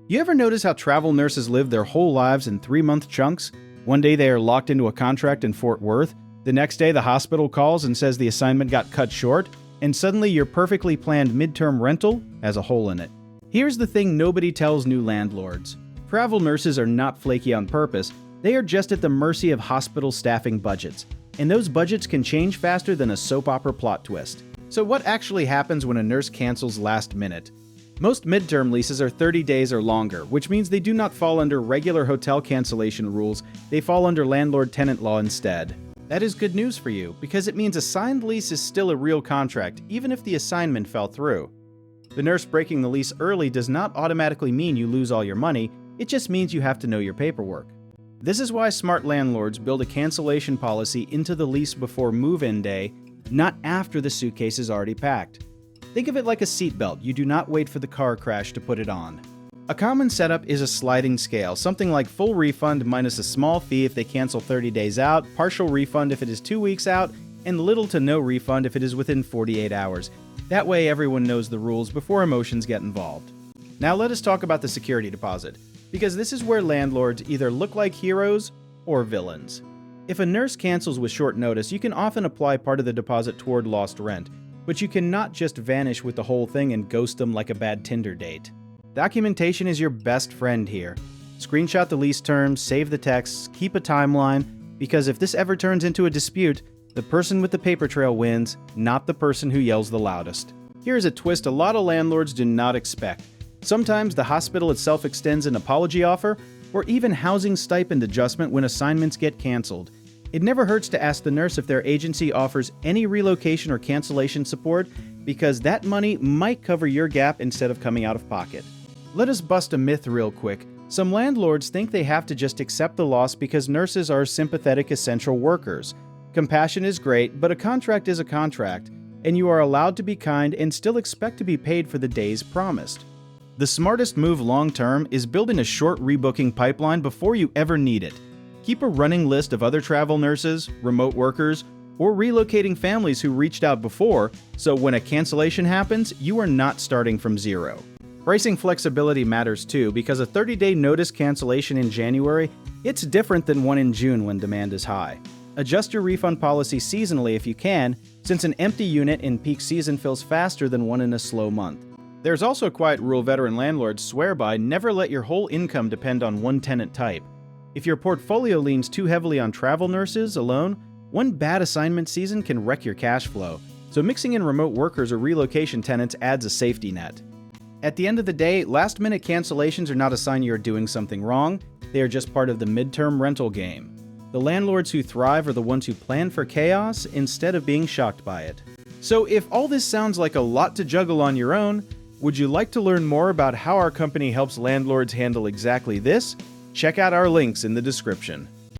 You ever notice how travel nurses live their whole lives in 3-month chunks? One day they are locked into a contract in Fort Worth, the next day the hospital calls and says the assignment got cut short, and suddenly your perfectly planned midterm rental has a hole in it. Here's the thing nobody tells new landlords. Travel nurses are not flaky on purpose, they are just at the mercy of hospital staffing budgets, and those budgets can change faster than a soap opera plot twist. So what actually happens when a nurse cancels last minute? Most midterm leases are 30 days or longer, which means they do not fall under regular hotel cancellation rules, they fall under landlord-tenant law instead. That is good news for you, because it means a signed lease is still a real contract, even if the assignment fell through. The nurse breaking the lease early does not automatically mean you lose all your money, it just means you have to know your paperwork. This is why smart landlords build a cancellation policy into the lease before move-in day, not after the suitcase is already packed. Think of it like a seatbelt, you do not wait for the car crash to put it on. A common setup is a sliding scale, something like full refund minus a small fee if they cancel 30 days out, partial refund if it is 2 weeks out, and little to no refund if it is within 48 hours. That way everyone knows the rules before emotions get involved. Now let us talk about the security deposit, because this is where landlords either look like heroes or villains. If a nurse cancels with short notice, you can often apply part of the deposit toward lost rent, but you cannot just vanish with the whole thing and ghost them like a bad Tinder date. Documentation is your best friend here. Screenshot the lease terms, save the texts, keep a timeline, because if this ever turns into a dispute, the person with the paper trail wins, not the person who yells the loudest. Here is a twist a lot of landlords do not expect. Sometimes the hospital itself extends an apology offer, or even housing stipend adjustment when assignments get canceled. It never hurts to ask the nurse if their agency offers any relocation or cancellation support, because that money might cover your gap instead of coming out of pocket. Let us bust a myth real quick. Some landlords think they have to just accept the loss because nurses are sympathetic essential workers. Compassion is great, but a contract is a contract, and you are allowed to be kind and still expect to be paid for the days promised. The smartest move long-term is building a short rebooking pipeline before you ever need it. Keep a running list of other travel nurses, remote workers, or relocating families who reached out before, so when a cancellation happens, you are not starting from zero. Pricing flexibility matters too, because a 30-day notice cancellation in January, it's different than one in June when demand is high. Adjust your refund policy seasonally if you can, since an empty unit in peak season fills faster than one in a slow month. There's also a quiet rule veteran landlords swear by: never let your whole income depend on one tenant type. If your portfolio leans too heavily on travel nurses alone, one bad assignment season can wreck your cash flow, so mixing in remote workers or relocation tenants adds a safety net. At the end of the day, last-minute cancellations are not a sign you're doing something wrong, they are just part of the midterm rental game. The landlords who thrive are the ones who plan for chaos instead of being shocked by it. So if all this sounds like a lot to juggle on your own, would you like to learn more about how our company helps landlords handle exactly this? Check out our links in the description.